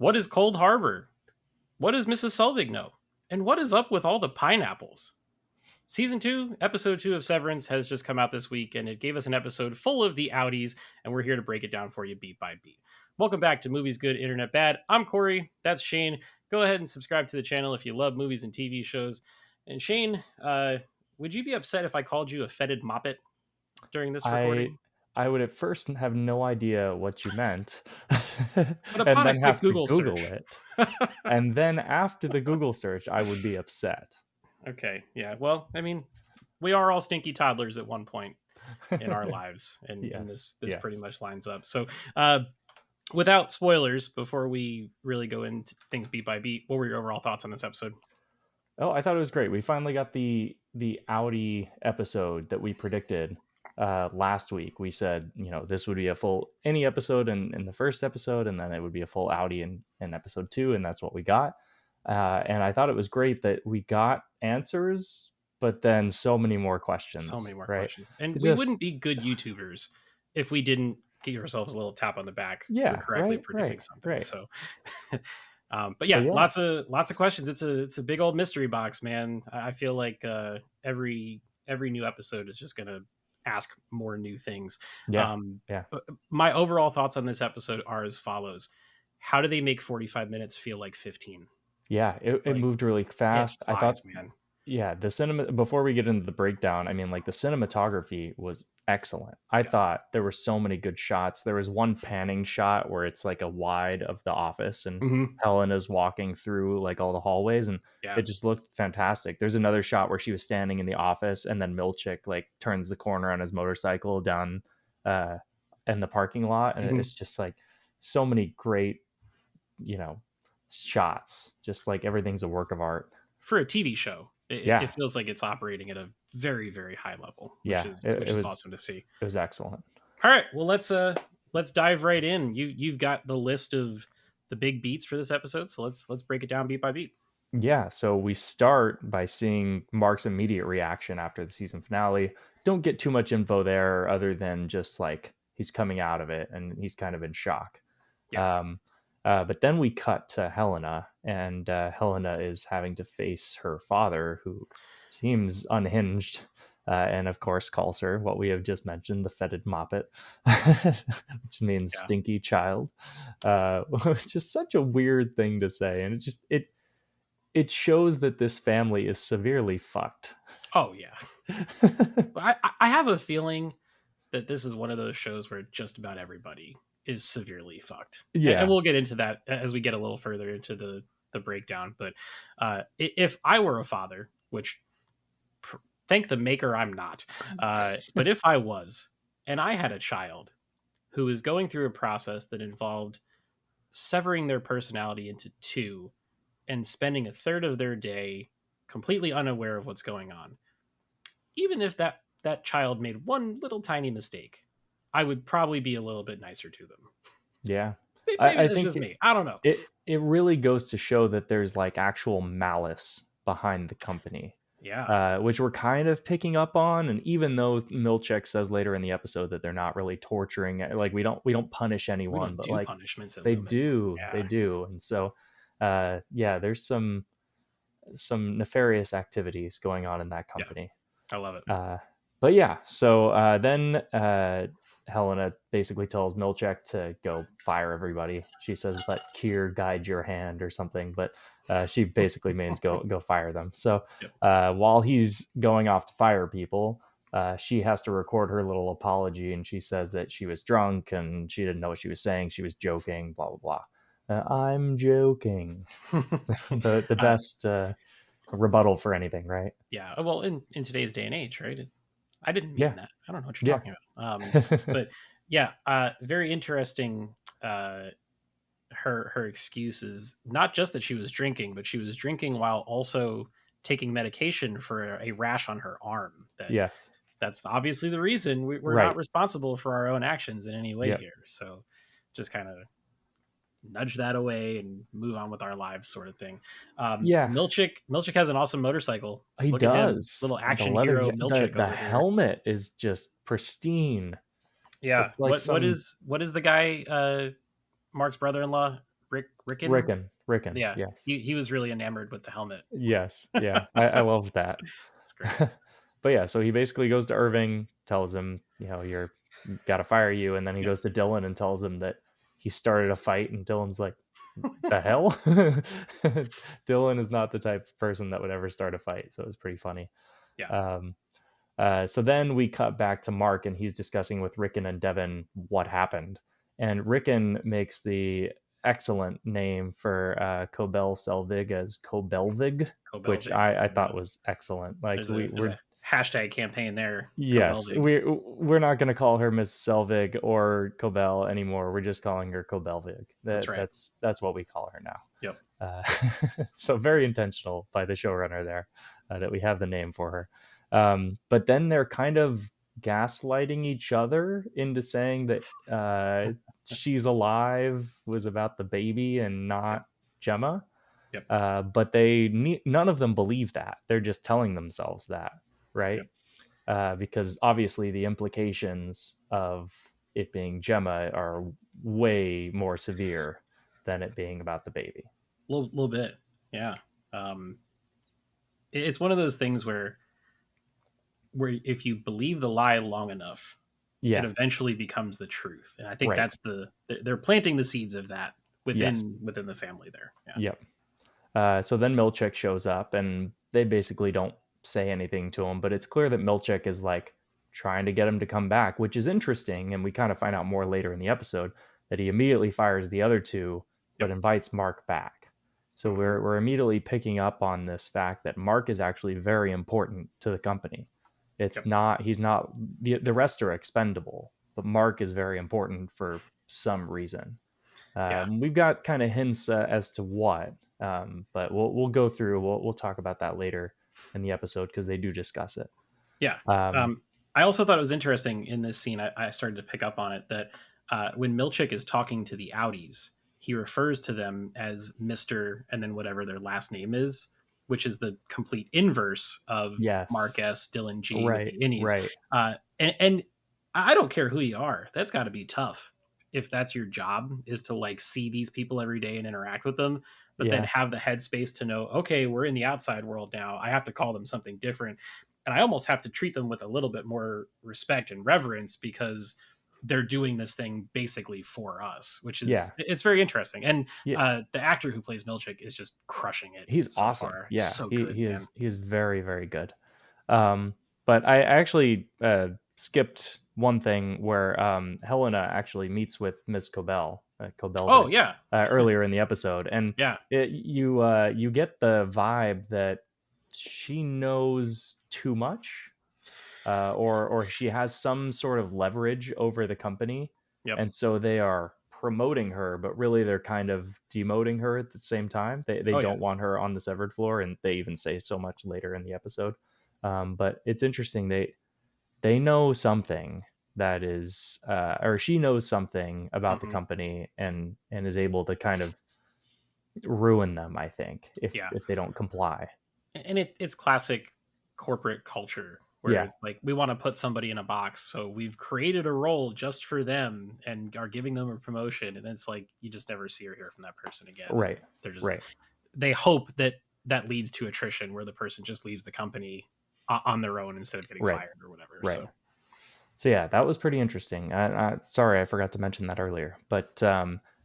What is Cold Harbor? What does Mrs. Selvig know? And what is up with all the pineapples? Season 2, Episode 2 of Severance has just come out this week, and it gave us an episode full of the outies, and we're here to break it down for you beat by beat. Welcome back to Movies Good, Internet Bad. I'm Corey. That's Shane. Go ahead and subscribe to the channel if you love movies and TV shows. And Shane, would you be upset if I called you a fetid moppet during this recording? I would at first have no idea what you meant, But and upon a then quick have to Google Google search. it. And then after the Google search, I would be upset. Okay, yeah. Well, I mean, we are all stinky toddlers at one point in our lives, and Yes. this pretty Yes. much lines up. So, without spoilers, before we really go into things beat by beat, what were your overall thoughts on this episode? Oh, I thought it was great. We finally got the outie episode that we predicted last week. We said, this would be a full Innie episode in the first episode, and then it would be a full outie in episode 2, and that's what we got. And I thought it was great that we got answers, but then so many more questions. So many more right? questions, and It we just wouldn't be good YouTubers if we didn't give ourselves a little tap on the back for yeah, correctly predicting something. right. So, but yeah, lots of questions. It's a big old mystery box, man. I feel like every new episode is just gonna ask more new things. Yeah. My overall thoughts on this episode are as follows: how do they make 45 minutes feel like 15? Yeah, it moved really fast. I thought, man. yeah, the cinema, before we get into the breakdown, I mean, like, the cinematography was excellent. I thought there were so many good shots. There was one panning shot where it's like a wide of the office, and Helena's walking through like all the hallways, and it just looked fantastic. There's another shot where she was standing in the office, and then Milchick like turns the corner on his motorcycle down in the parking lot, and it's just like so many great, shots. Just like everything's a work of art for a TV show. It feels like it's operating at a very, very high level, which is awesome to see. It was excellent. All right, well, let's dive right in. You've got the list of the big beats for this episode, so let's break it down beat by beat. Yeah, so we start by seeing Mark's immediate reaction after the season finale. Don't get too much info there other than just like he's coming out of it and he's kind of in shock. Yeah. But then we cut to Helena, and Helena is having to face her father, who seems unhinged, and of course calls her what we have just mentioned, the fetid moppet, which means stinky child, which is such a weird thing to say. And it shows that this family is severely fucked. Oh, yeah. I have a feeling that this is one of those shows where just about everybody is severely fucked. Yeah. And we'll get into that as we get a little further into the breakdown. But if I were a father, which thank the maker I'm not, but if I was, and I had a child who was going through a process that involved severing their personality into two and spending a third of their day completely unaware of what's going on, even if that child made one little tiny mistake, I would probably be a little bit nicer to them. Yeah. Maybe I think just me. I don't know. It really goes to show that there's like actual malice behind the company. Yeah. Which we're kind of picking up on. And even though Milchick says later in the episode that they're not really torturing, like we don't punish anyone, but like punishments they Lumen. do. Yeah. They do. And so there's some nefarious activities going on in that company. Yeah. I love it. But yeah, so then Helena basically tells Milchick to go fire everybody. She says, "Let Kier guide your hand" or something, but she basically means go fire them. So while he's going off to fire people, she has to record her little apology, and she says that she was drunk and she didn't know what she was saying. She was joking, blah blah blah. I'm joking. the best rebuttal for anything, right? Yeah. Well, in today's day and age, right? I didn't mean that. I don't know what you're talking about. But yeah, very interesting. Her excuses, not just that she was drinking, but she was drinking while also taking medication for a rash on her arm. That's obviously the reason we're not responsible for our own actions in any way here. So just kind of nudge that away and move on with our lives, sort of thing. Milchick has an awesome motorcycle. He does. Little action hero Milchick. The helmet is just pristine. Yeah. Like what is the guy, Mark's brother-in-law, Rickon. Rickon, Yeah, yes. he was really enamored with the helmet. Yes, yeah, I loved that. It's great. But yeah, so he basically goes to Irving, tells him, you're gotta fire you, and then he Yep. goes to Dylan and tells him that he started a fight, and Dylan's like, the hell? Dylan is not the type of person that would ever start a fight, so it was pretty funny. Yeah. Um, so then we cut back to Mark, and he's discussing with Rickon and Devin what happened. And Rickon makes the excellent name for Cobel Selvig as Cobelvig, which Kobelvig. I thought Yeah. was excellent. Like There's a hashtag campaign there. yes, Kobelvig. we're not going to call her Miss Selvig or Cobel anymore. We're just calling her Cobelvig. That's right. That's what we call her now. Yep. So very intentional by the showrunner there that we have the name for her. But then they're kind of gaslighting each other into saying that she's alive was about the baby and Yep. not Gemma. Yep. But none of them believe that. They're just telling themselves that, right? Yep. Because obviously the implications of it being Gemma are way more severe than it being about the baby. Little bit. Yeah. Um, it's one of those things where if you believe the lie long enough, it Yeah, eventually becomes the truth. And I think right. that's they're planting the seeds of that Yes. within the family there. Yeah. Yep. So then Milchek shows up, and they basically don't say anything to him, but it's clear that Milchek is like trying to get him to come back, which is interesting. And we kind of find out more later in the episode that he immediately fires the other two, but Yep. invites Mark back. So Hmm. we're immediately picking up on this fact that Mark is actually very important to the company. It's Yep. not he's not the rest are expendable, but Mark is very important for some reason. Yeah. We've got kind of hints as to what, but we'll go through. We'll talk about that later in the episode because they do discuss it. Yeah. Um, I also thought it was interesting in this scene. I started to pick up on it that when Milchik is talking to the outies, he refers to them as Mister and then whatever their last name is, which is the complete inverse of Mark yes, S, Dylan G with right, the Innies. right, And I don't care who you are. That's got to be tough if that's your job is to like see these people every day and interact with them, but then yeah, have the headspace to know, okay, we're in the outside world now. I have to call them something different, and I almost have to treat them with a little bit more respect and reverence because they're doing this thing basically for us, which yeah, is it's very interesting. And yeah. the actor who plays Milchik is just crushing it He's so awesome. far. Yeah, So he good, he man. is he is very very good. But I actually skipped one thing where Helena actually meets with Miss Cobell, Oh Cobelvig, yeah, earlier in the episode, and yeah, you get the vibe that she knows too much, or she has some sort of leverage over the company, yep, and so they are promoting her, but really they're kind of demoting her at the same time. They oh yeah, don't want her on the severed floor, and they even say so much later in the episode. But it's interesting they know something that is, or she knows something about the hmm company, and is able to kind of ruin them. I think yeah. if they don't comply. And it's classic corporate culture where Yeah. it's like we want to put somebody in a box, so we've created a role just for them and are giving them a promotion, and it's like you just never see or hear from that person again, and Right. they're just Right. they hope that that leads to attrition where the person just leaves the company on their own instead of getting Right. fired or whatever. Right. So So yeah, that was pretty interesting. Sorry, I forgot to mention that earlier. But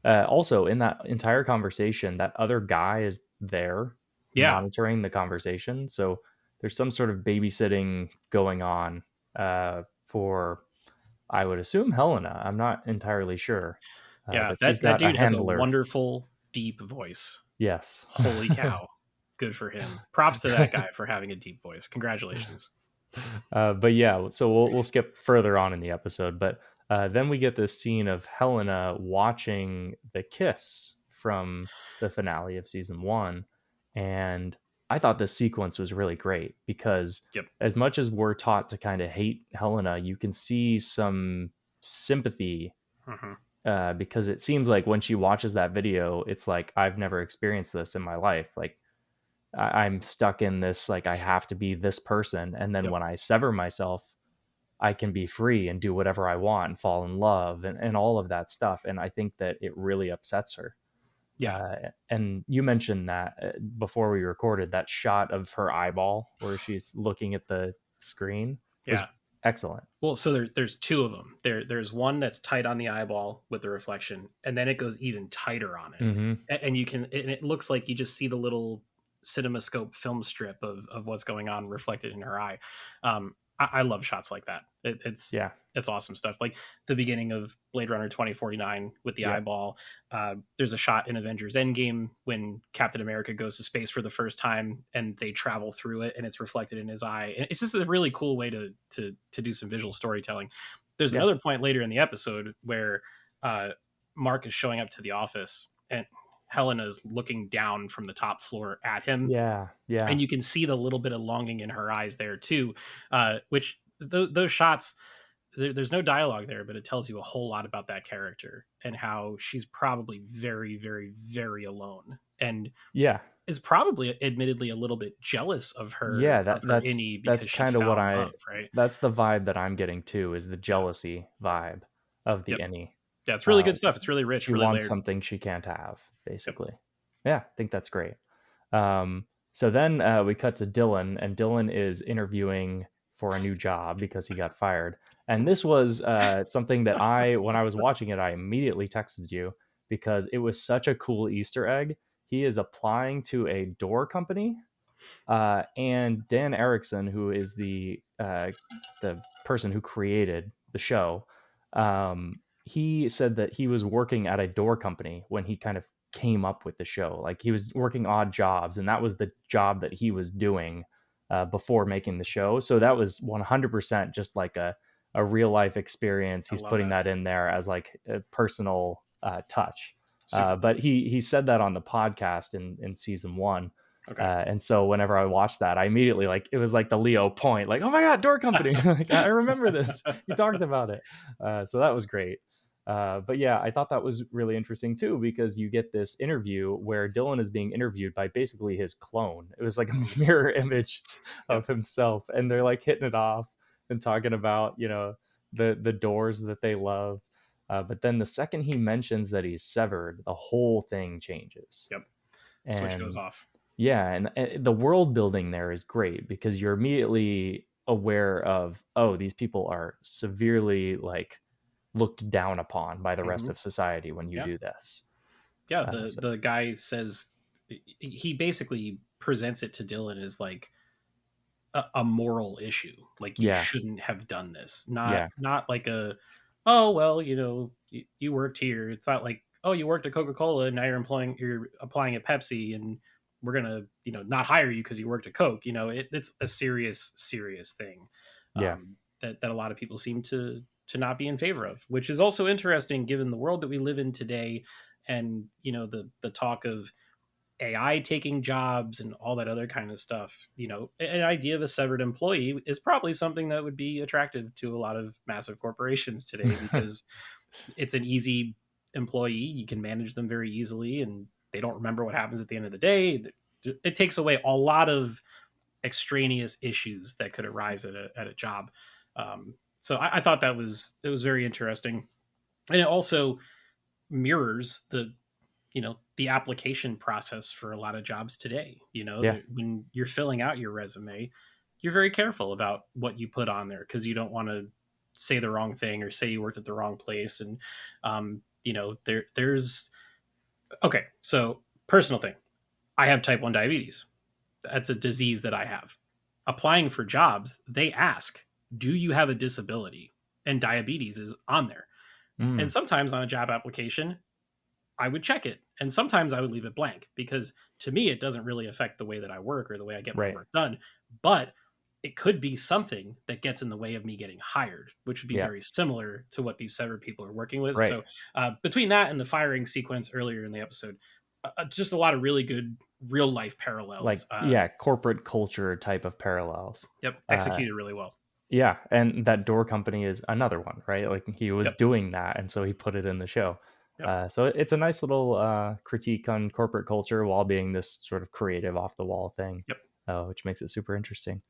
also in that entire conversation, that other guy is there yeah, monitoring the conversation. So there's some sort of babysitting going on for, I would assume, Helena. I'm not entirely sure, yeah, but she's that got a dude has a handler. wonderful deep voice. Yes. Holy cow, good for him. Props to that guy for having a deep voice. Congratulations. But yeah, so we'll skip further on in the episode, but then we get this scene of Helena watching the kiss from the finale of season one, and I thought this sequence was really great because Yep. as much as we're taught to kind of hate Helena, you can see some sympathy Hmm. because it seems like when she watches that video, it's like I've never experienced this in my life, like I'm stuck in this, like I have to be this person, and then Yep. when I sever myself, I can be free and do whatever I want and fall in love and all of that stuff. And I think that it really upsets her. Yeah, And you mentioned that before we recorded, that shot of her eyeball where she's looking at the screen was yeah. excellent. Well, so there's two of them. There's one that's tight on the eyeball with the reflection, and then it goes even tighter on it, Mm-hmm. and you can, and it looks like you just see the little cinemascope film strip of what's going on reflected in her eye. I love shots like that. Yeah. It's awesome stuff. Like the beginning of Blade Runner 2049 with the Yep. eyeball. There's a shot in Avengers Endgame when Captain America goes to space for the first time and they travel through it and it's reflected in his eye. And it's just a really cool way to do some visual storytelling. There's Yeah. another point later in the episode where uh, Mark is showing up to the office and Helena is looking down from the top floor at him, Yeah. Yeah. and you can see the little bit of longing in her eyes there too, which those shots, there's no dialogue there, but it tells you a whole lot about that character and how she's probably very, very, very alone, and Yeah. is probably admittedly a little bit jealous Yeah. of her Innie That's because she kind of what fell in I love, right? that's the vibe that I'm getting too, is the Yeah. jealousy vibe of the Yep. Innie. Yeah, it's really Uh, good stuff. It's really rich, she really wants layered. something she can't have, Yep. basically. Yeah, I think that's great. So then we cut to Dylan, and Dylan is interviewing for a new job because he got fired. And this was something that when I was watching it, I immediately texted you because it was such a cool Easter egg. He is applying to a door company, and Dan Erickson, who is the person who created the show, he said that he was working at a door company when he kind of came up with the show. Like he was working odd jobs, and that was the job that he was doing before making the show. So that was 100% just like a real life experience. I He's love putting that. that in there as like a personal touch. Super cool. But he said that on the podcast in season one, Okay. and so whenever I watched that, I immediately, like, it was like the Leo point, like, oh my god, door company, like I remember this. You talked about it, so that was great. But yeah, I thought that was really interesting too because you get this interview where Dylan is being interviewed by basically his clone. It was like a Mhm. mirror image Yep. of himself, and they're like hitting it off and talking about the doors that they love. But then the second he mentions that he's severed, the whole thing changes. Yep. Switch goes And off. yeah, and the world building there is great because you're immediately aware of, oh, these people are severely like looked down upon by the rest Hmm. of society when you Yeah. do this. Yeah. Uh, The so the guy says, he basically presents it to Dylan as like a moral issue. Like you yeah, shouldn't have done this. yeah, Not like oh well, you worked here. It's not like, oh, you worked at Coca Cola and now you're applying at Pepsi and we're gonna not hire you because you worked at Coke. It's a serious serious thing, yeah, that a lot of people seem to not be in favor of, which is also interesting given the world that we live in today, and the talk of AI taking jobs and all that other kind of stuff. An idea of a severed employee is probably something that would be attractive to a lot of massive corporations today because it's an easy employee. You can manage them very easily and they don't remember what happens at the end of the day. It takes away a lot of extraneous issues that could arise at a job. So I thought it was very interesting. And it also mirrors the application process for a lot of jobs today. yeah, When you're filling out your resume, you're very careful about what you put on there because you don't want to say the wrong thing or say you worked at the wrong place. And there's okay. So personal thing, I have type 1 diabetes. That's a disease that I have. Applying for jobs, they ask, do you have a disability? And diabetes is on there. And mm, sometimes on a job application, I would check it. And sometimes I would leave it blank because to me, it doesn't really affect the way that I work or the way I get my right, work done. But it could be something that gets in the way of me getting hired, which would be yeah, very similar to what these severed people are working with. right, So between that and the firing sequence earlier in the episode, just a lot of really good real life like, parallels. yeah, corporate culture type of parallels. Yep, Uh, executed really well. yeah, and that door company is another one, right? Like he was Yep, doing that, and so he put it in the show. yep, So it's a nice little critique on corporate culture while being this sort of creative, off the wall thing, yep, which makes it super interesting.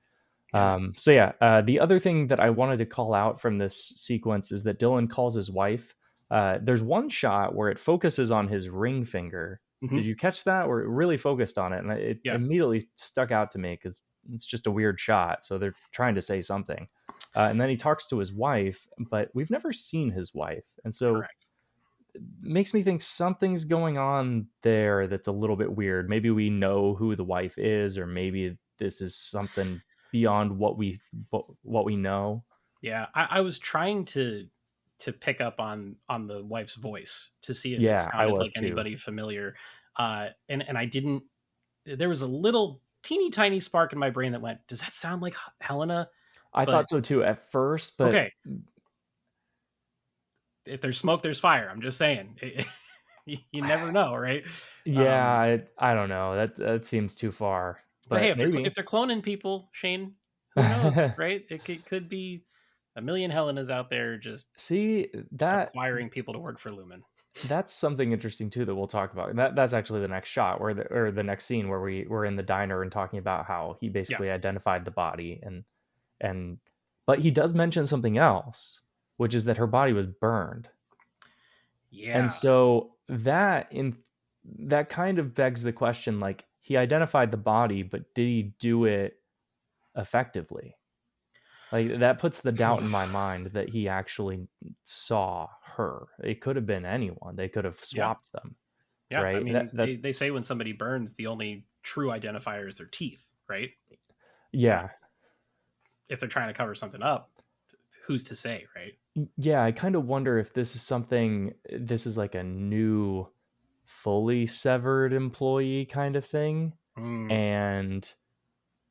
yeah. So yeah, the other thing that I wanted to call out from this sequence is that Dylan calls his wife. There's one shot where it focuses on his ring finger, did Hmm. you catch that? Or it really focused on it, and it Yeah, immediately stuck out to me because it's just a weird shot. So they're trying to say something. And then he talks to his wife, but we've never seen his wife, and so correct. makes me think something's going on there that's a little bit weird. Maybe we know who the wife is, or maybe this is something beyond what we know. Yeah, I was trying to pick up on the wife's voice to see if it Yeah, I sounded was like too. anybody familiar, and I didn't. There was a little teeny tiny spark in my brain that went, "Does that sound like Helena?" I But thought so too at first, but okay, if there's smoke, there's fire. I'm just saying, you never know, right? yeah, Um, I don't know. That seems too far, but hey, but maybe. if they're cloning people, Shane, who knows, right? Could be a million Helenas out there just See, acquiring people to work for Lumen. that's something interesting too that we'll talk about. That's actually the next shot where the next scene where we're in the diner and talking about how he Yeah, basically identified the body, and but he does mention something else, which is that her body was burned. And yeah. so that kind of begs the question, like, he identified the body, but did he do it effectively? Like, that puts the doubt in my mind that he actually saw her. It could have been anyone. They could have Yeah, swapped them, yeah. I right? mean, they That's say when somebody burns, the only true identifier is their teeth, right? Now, yeah. if they're trying to cover something up, who's to say, right? Yeah, I kind of wonder if this is like a new fully severed employee kind of thing, Mm, and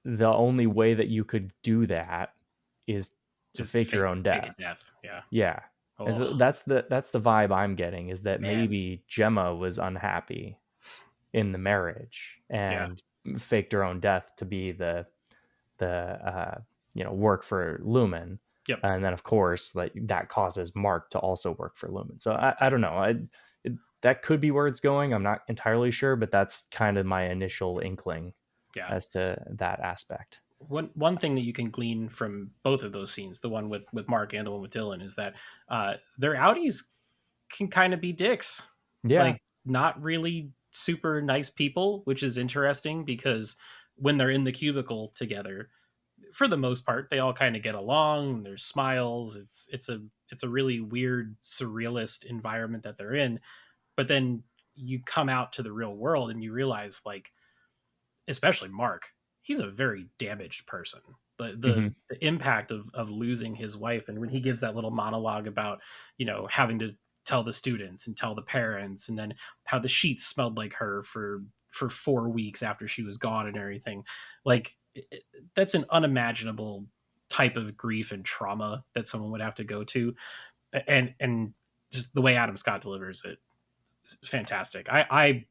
the only way that you could do that is to is fake your own fake a death. death. Yeah. Yeah. And so Oh that's the vibe I'm getting, is that man. maybe Gemma was unhappy in the marriage Yeah. and faked her own death to be the work for Lumen, Yep. and then of course like that causes Mark to also work for Lumen. So I don't know. That could be where it's going. I'm not entirely sure, but that's kind of my initial inkling Yeah. as to that aspect. One thing that you can glean from both of those scenes, the one with Mark and the one with Dylan, is that their outies can kind of be dicks, Yeah. like not really super nice people, which is interesting because when they're in the cubicle together, for the most part, they all kind of get along. There's smiles. It's a really weird surrealist environment that they're in. But then you come out to the real world and you realize, like, especially Mark, he's a very damaged person. The Hmm. the impact of losing his wife, and when he gives that little monologue about having to tell the students and tell the parents, and then how the sheets smelled like her for 4 weeks after she was gone and everything, like that's an unimaginable type of grief and trauma that someone would have to go to, and just the way Adam Scott delivers it, fantastic. I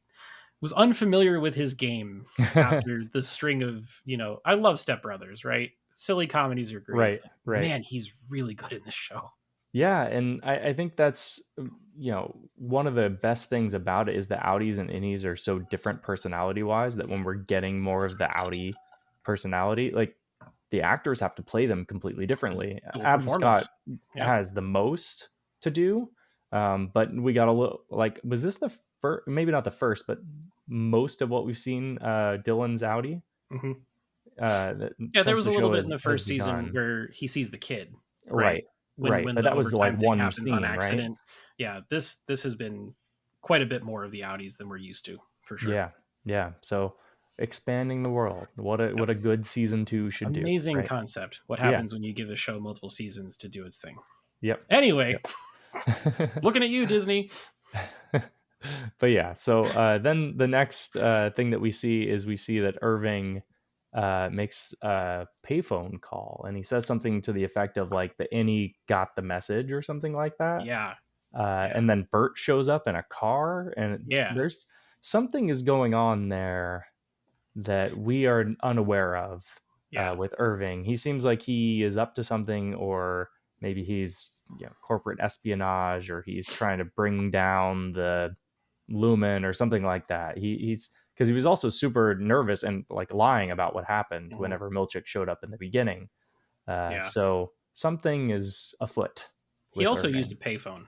was unfamiliar with his game after the string of, I love Step Brothers, right? Silly comedies are great, Right. but Right. man, he's really good in this show. Yeah, and I think that's one of the best things about it is the outies and innies are so different personality wise that when we're getting more of the outie personality, like the actors have to play them completely differently. Dual Adam Scott performance. Yeah. has the most to do, but we got a little like, was this the first? Maybe not the first, but most of what we've seen Dylan's outie Hmm. Yeah, there since was the a little show bit in the has first season begun. where he sees the kid, right? Right, When right, when but the that was like overtime thing one happens on scene, right? accident. Yeah, this has been quite a bit more of the outies than we're used to, for sure. Yeah, yeah. So expanding the world. Yep. What a good season 2 should do, Amazing right? concept. What Yeah. happens when you give a show multiple seasons to do its thing? Yep. Anyway, Yep. looking at you, Disney. But yeah, so then the next thing that we see is we see that Irving makes a payphone call, and he says something to the effect of like the Innie got the message or something like that. Yeah, yeah, And then Bert shows up in a car, and yeah, there's something is going on there that we are unaware of yeah. with Irving. He seems like he is up to something, or maybe he's corporate espionage, or he's trying to bring down the Lumen or something like that. He's because he was also super nervous and like lying about what happened Mhm. whenever Milchick showed up in the beginning. Yeah. So something is afoot He with also used Irving. a payphone.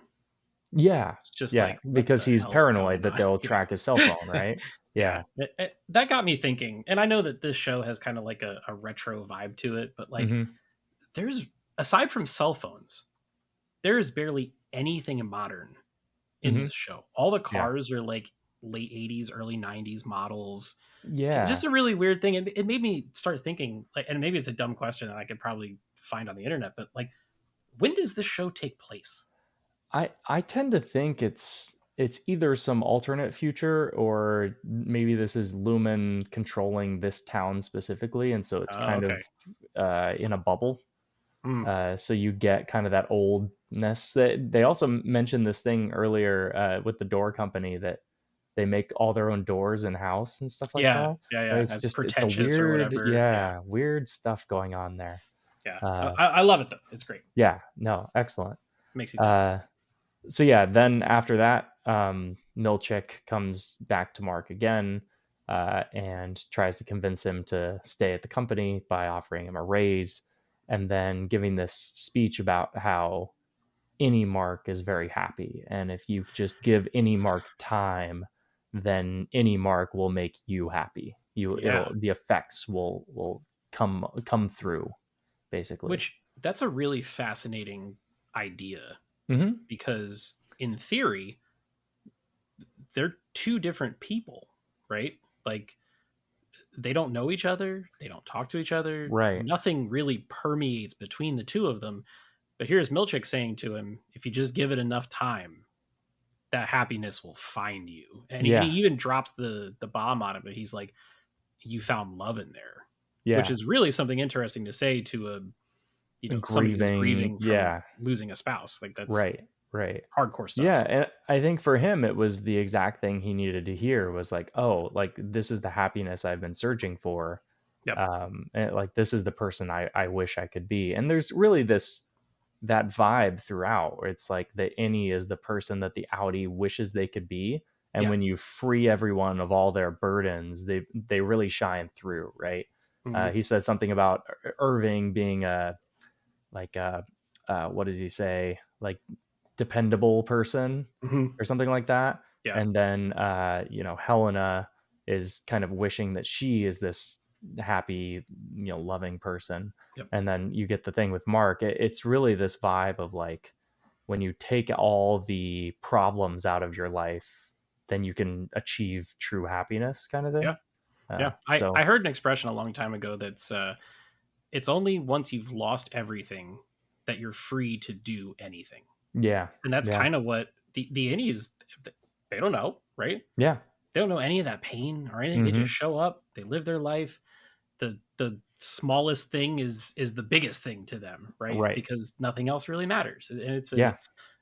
Yeah, It's just yeah, like, what because the he's hell is paranoid going that on? they'll track his cell Yeah. phone, right? Yeah. Yeah. That got me thinking. And I know that this show has kind of like a retro vibe to it, but like, Mhm. there's, aside from cell phones, there is barely anything modern in Mhm. this show. All the Yeah. cars are like late 80s, early 90s models. It's Yeah. just a really weird thing. It made me start thinking, like, and maybe it's a dumb question that I could probably find on the internet, but like, when does this show take place? I tend to think it's either some alternate future or maybe this is Lumen controlling this town specifically, and so it's Oh, kind okay. of, in a bubble. Mm. So you get kind of that oldness that they also mentioned this thing earlier, with the door company that they make all their own doors in-house and stuff like Yeah. that, Yeah. and Yeah. it's As just it's a pretentious or weird whatever. Yeah. yeah, weird stuff going on there. Yeah. Uh, I love it though. It's great. yeah, no, excellent. Makes you think. Uh so yeah, then after that, Milchick comes back to Mark again, and tries to convince him to stay at the company by offering him a raise, and then giving this speech about how any Mark is very happy, and if you just give any Mark time, then any Mark will make you happy. Yeah. It'll the effects will come through basically. Which that's a really fascinating idea Hmm. because in theory, they're two different people, right? Like they don't know each other, they don't talk to each other, Right. nothing really permeates between the two of them. But here's Milchick saying to him, if you just give it enough time, that happiness will find you. And he Yeah. even drops the bomb on it, but he's like, you found love in there, which Yeah. is really something interesting to say to a, somebody who's Grieving. grieving from Yeah. losing a spouse. Like that's Right, right. hardcore Yeah, stuff. and I think for him, it was the exact thing he needed to hear was like, "Oh, like, this is the happiness I've been searching for. Yep. And, like, this is the person I wish I could be." And there's really that vibe throughout where it's like the innie is the person that the outie wishes they could be, and Yeah. when you free everyone of all their burdens, they really shine through, right? Hmm. He says something about Irving being a like what does he say? Like dependable person Hmm. or something like that. Yeah. And then Helena is kind of wishing that she is this happy, loving person. Yep. And then you get the thing with Mark. It's really this vibe of like when you take all the problems out of your life, then you can achieve true happiness, kind of Yeah. thing. Yeah. I So heard an expression a long time ago that's it's only once you've lost everything that you're free to do anything. yeah, And that's yeah, kind of what the Innies, they don't know, right? yeah. They don't know any of that pain or anything. They just Hmm. show up, they live their life. The smallest thing is the biggest thing to them, right? Right. Because nothing else really matters. And Yeah.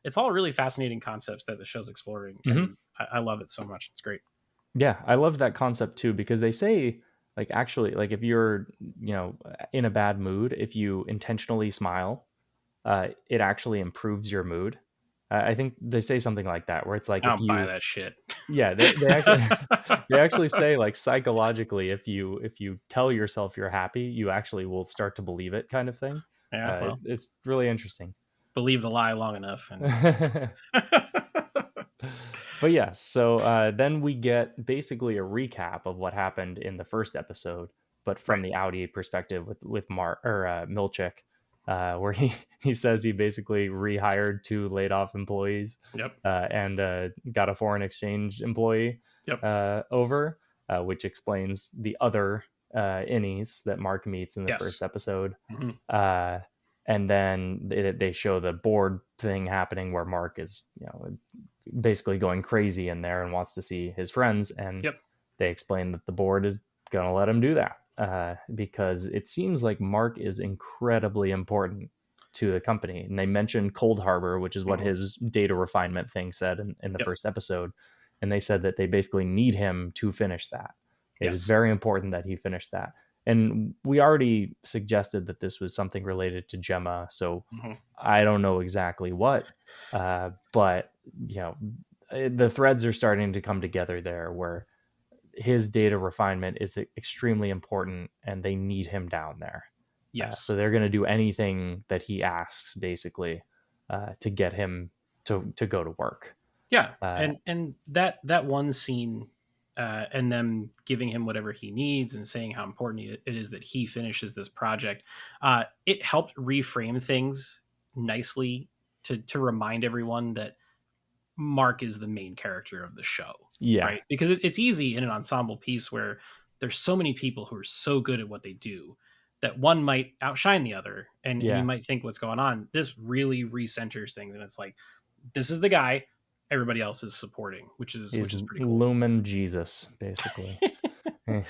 it's all really fascinating concepts that the show's exploring, Hmm. and I love it so much. It's great. Yeah, I love that concept too because they say like actually like if you're in a bad mood, if you intentionally smile, it actually improves your mood. I think they say something like that where it's like I if don't buy you that shit. yeah they actually they actually say like psychologically if you tell yourself you're happy, you actually will start to believe it kind of thing. Yeah, well, It's really interesting. believe the lie long enough, and But yeah, so then we get basically a recap of what happened in the first episode, but from right. the Audi perspective with Mark or Milchick, where he says he basically rehired two laid off employees, Yep. and got a foreign exchange employee Yep. over, which explains the other innies that Mark meets in the first Yes. episode. Hmm. Uh, and then they show the board thing happening where Mark is, basically going crazy in there and wants to see his friends. And Yep. they explain that the board is going to let him do that, because it seems like Mark is incredibly important to the company. And they mentioned Cold Harbor, which is what Hmm. his data refinement thing said in the Yep. first episode. And they said that they basically need him to finish that. It is Yes. very important that he finish that. And we already suggested that this was something related to Gemma. So Hmm. I don't know exactly what, but the threads are starting to come together there where his data refinement is extremely important and they need him down there. So Yes. they're going to do anything that he asks basically, to get him to go to work. Yeah, Uh, and that one scene, and them giving him whatever he needs and saying how important it is that he finishes this project, it helped reframe things nicely to remind everyone that Mark is the main character of the show, yeah, right? Because it's easy in an ensemble piece where there's so many people who are so good at what they do that one might outshine the other, and you yeah. might think what's going on. This really recenters things, and it's like this is the guy everybody else is supporting, He's which is pretty cool. Lumen Jesus, basically.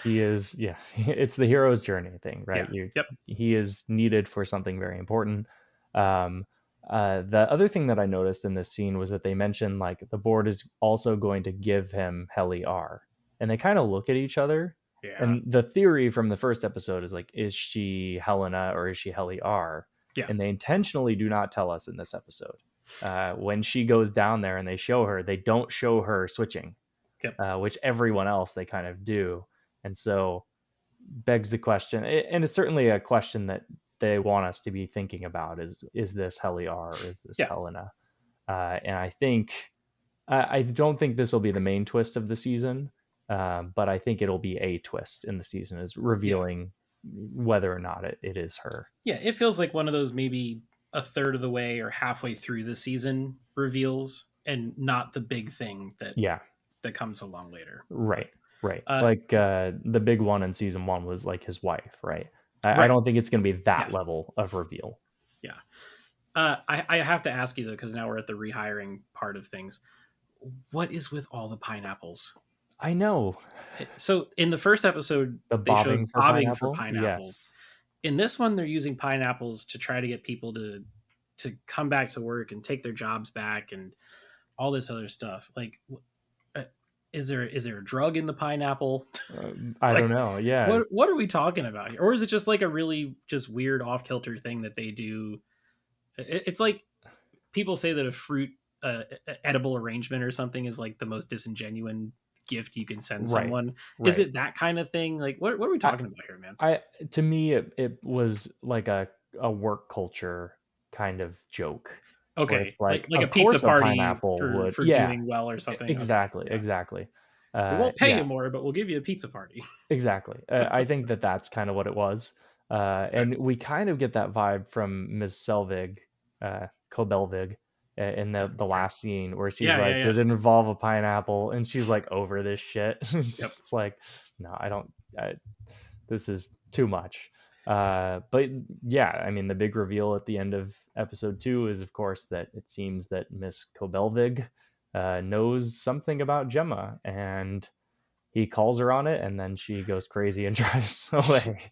He is, yeah. It's the hero's journey thing, right? Yeah. You Yep. He is needed for something very important. Um, the other thing that I noticed in this scene was that they mentioned like the board is also going to give him Heli R, and they kind of look at each other. Yeah. And the theory from the first episode is like, is she Helena or is she Heli R? Yeah. And they intentionally do not tell us in this episode. When she goes down there and they show her, they don't show her switching, Yep. which everyone else they kind of do. And so begs the question, and it's certainly a question that they want us to be thinking about: is this Heli R or is this Yeah. Helena? And I think I don't think this will be the main twist of the season, but I think it'll be a twist in the season, is Yeah. revealing whether or not it is her. Yeah. It feels like one of those maybe a third of the way or halfway through the season reveals, and not the big thing Yeah, that comes along later. But right, right. uh, Like the big one in season one was like his wife, right? I right. don't think it's going to be that Yes. level of reveal. Yeah. I have to ask you though, because now we're at the rehiring part of things. What is with all the pineapples? I know. So in the first episode, The they bobbing showed for bobbing for pineapple? pineapples. Yes. In this one, they're using pineapples to try to get people to come back to work and take their jobs back and all this other stuff. Like, uh, is there a drug in the pineapple? I don't Like, know. Yeah. what are we talking about here? Or is it just like a really just weird off kilter thing that they do? It's like people say that a fruit edible arrangement or something is like the most disingenuous gift you can send Right. someone. Is Right. it that kind of thing? Like, what are we I, talking about here, man? I to me it was like a work culture kind of joke where it's Okay, like, like a of pizza course a party pineapple for would, for yeah, doing well or something. Okay, exactly, yeah, exactly. we won't pay Yeah, you more, but we'll give you a pizza party. exactly. I think that that's kind of what it was. Okay. And we kind of get that vibe from Ms. Selvig, Kobelvig, in the Okay. last scene where she's Yeah, yeah, like, yeah. "Did it involve a pineapple?" And she's like, over this shit. She's Yep. just like, "No, I don't. This is too much." But yeah, I mean, the big reveal at the end of episode 2 is, of course, that it seems that Miss Kobelvig knows something about Gemma, and he calls her on it, and then she goes crazy and drives away.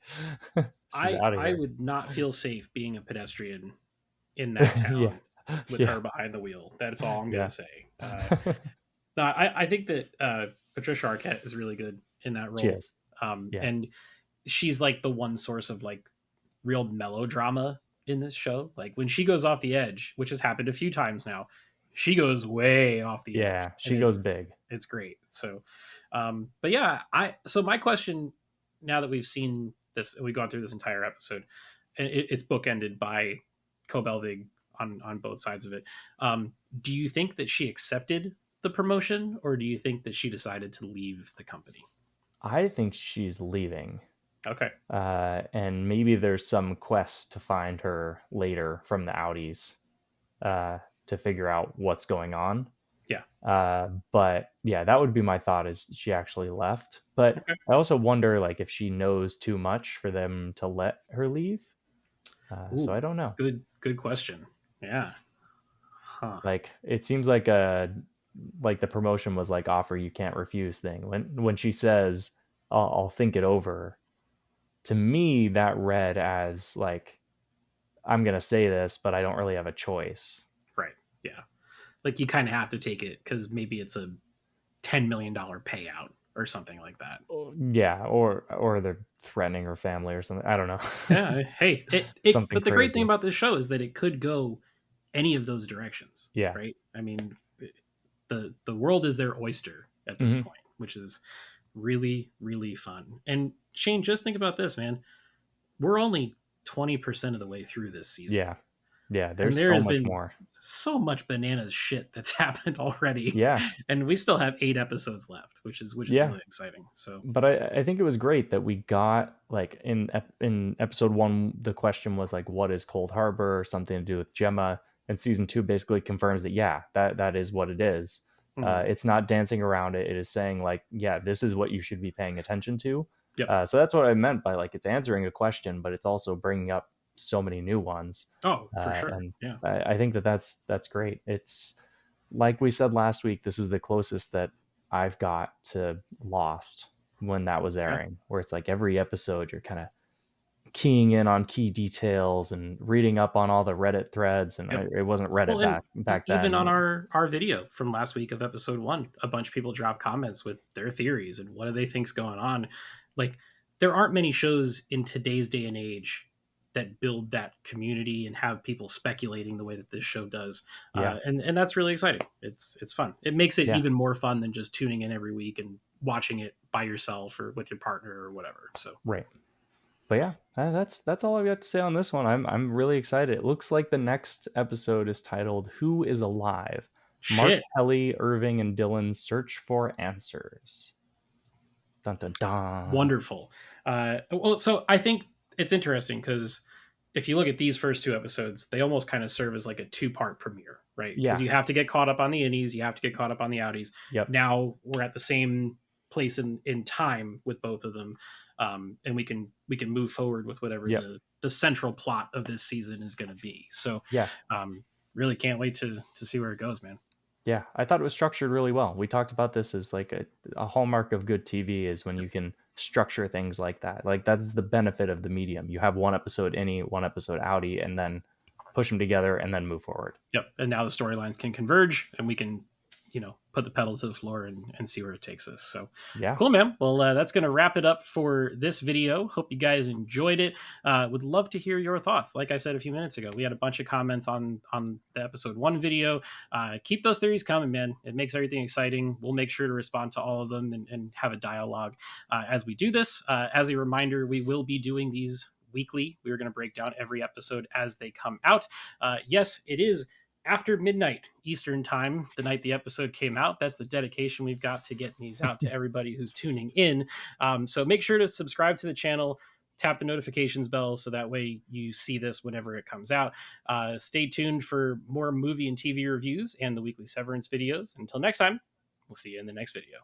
She's I out of I here. would not feel safe being a pedestrian in that Yeah, town with yeah, her behind the wheel. That's all I'm gonna yeah. say. No, I think that Patricia Arquette is really good in that She role, is. Yeah, and she's like the one source of like real melodrama in this show. Like when she goes off the edge, which has happened a few times now, she goes way off the edge, yeah. and She goes big. it's great. So, but yeah, so my question now that we've seen this, we've gone through this entire episode, and it's bookended by Kobelvig on both sides of it. Do you think that she accepted the promotion, or do you think that she decided to leave the company? I think she's leaving. Okay. And maybe there's some quest to find her later from the outies, to figure out what's going on. Yeah. But yeah, that would be my thought, is she actually left. But Okay. I also wonder like if she knows too much for them to let her leave. So Ooh, I don't know. good question. Yeah. Huh. Like it seems like the promotion was like offer you can't refuse thing. When she says I'll think it over, to me that read as like, I'm gonna say this, but I don't really have a choice. Right. Yeah. Like you kind of have to take it because maybe it's a $10 million payout or something like that. Yeah, or they're threatening her family or something. I don't know. Yeah. Hey, Something but the great thing crazy. about this show is that it could go any of those directions, Yeah. right? I mean, the world is their oyster at this Hmm. point, which is really really fun. And Shane, just think about this, man. We're only 20% of the way through this season. Yeah. Yeah, And there's there so has much been more. so much bananas shit that's happened already, Yeah, and we still have 8 episodes left, which is yeah. really exciting. So But I think it was great that we got like in episode 1 the question was like what is Cold Harbor or something to do with Gemma, and season 2 basically confirms that yeah, that is what it is. mhm. It's not dancing around it. It is saying like yeah, this is what you should be paying attention to. Yep. So that's what I meant by like it's answering a question, but it's also bringing up so many new ones. Oh, for sure. And Yeah. I think that that's great. It's like we said last week, this is the closest that I've got to Lost when that was Yeah. airing, where it's like every episode you're kind of keying in on key details and reading up on all the Reddit threads. And Yep. it wasn't Well, Reddit and back even on then. our video from last week of episode 1, a bunch of people drop comments with their theories and what do they think's going on. Like, there aren't many shows in today's day and age that build that community and have people speculating the way that this show does, Yeah, and that's really exciting. It's fun. It makes it yeah, even more fun than just tuning in every week and watching it by yourself or with your partner or whatever. So right. But yeah, that's all I've got to say on this one. I'm really excited. It looks like the next episode is titled "Who is Alive?" Mark, shit. Kelly, Irving, and Dylan search for answers. Dun dun dun. Wonderful. Well, so I think it's interesting because if you look at these first 2 episodes, they almost kind of serve as like a two-part premiere, right? Because Yeah. you have to get caught up on the innies, you have to get caught up on the outies. Yep. Now we're at the same place in time with both of them, and we can move forward with whatever Yep. the central plot of this season is going to be. So, Yeah. really can't wait to see where it goes, man. Yeah, I thought it was structured really well. We talked about this as like a hallmark of good TV is when you can structure things like that. Like that's the benefit of the medium. You have one episode innie, one episode outie, and then push them together and then move forward. Yep. And now the storylines can converge and we can, put the pedal to the floor and see where it takes us. So Yeah. cool, man. Well, that's going to wrap it up for this video. Hope you guys enjoyed it. Would love to hear your thoughts. Like I said a few minutes ago, we had a bunch of comments on the episode 1 video. Keep those theories coming, man. It makes everything exciting. We'll make sure to respond to all of them and have a dialogue as we do this. As a reminder, we will be doing these weekly. We are going to break down every episode as they come out. Yes, it is after midnight Eastern time, the night the episode came out. That's the dedication we've got to getting these out to everybody who's tuning in. So make sure to subscribe to the channel, tap the notifications bell so that way you see this whenever it comes out. Stay tuned for more movie and TV reviews and the weekly Severance videos. Until next time, we'll see you in the next video.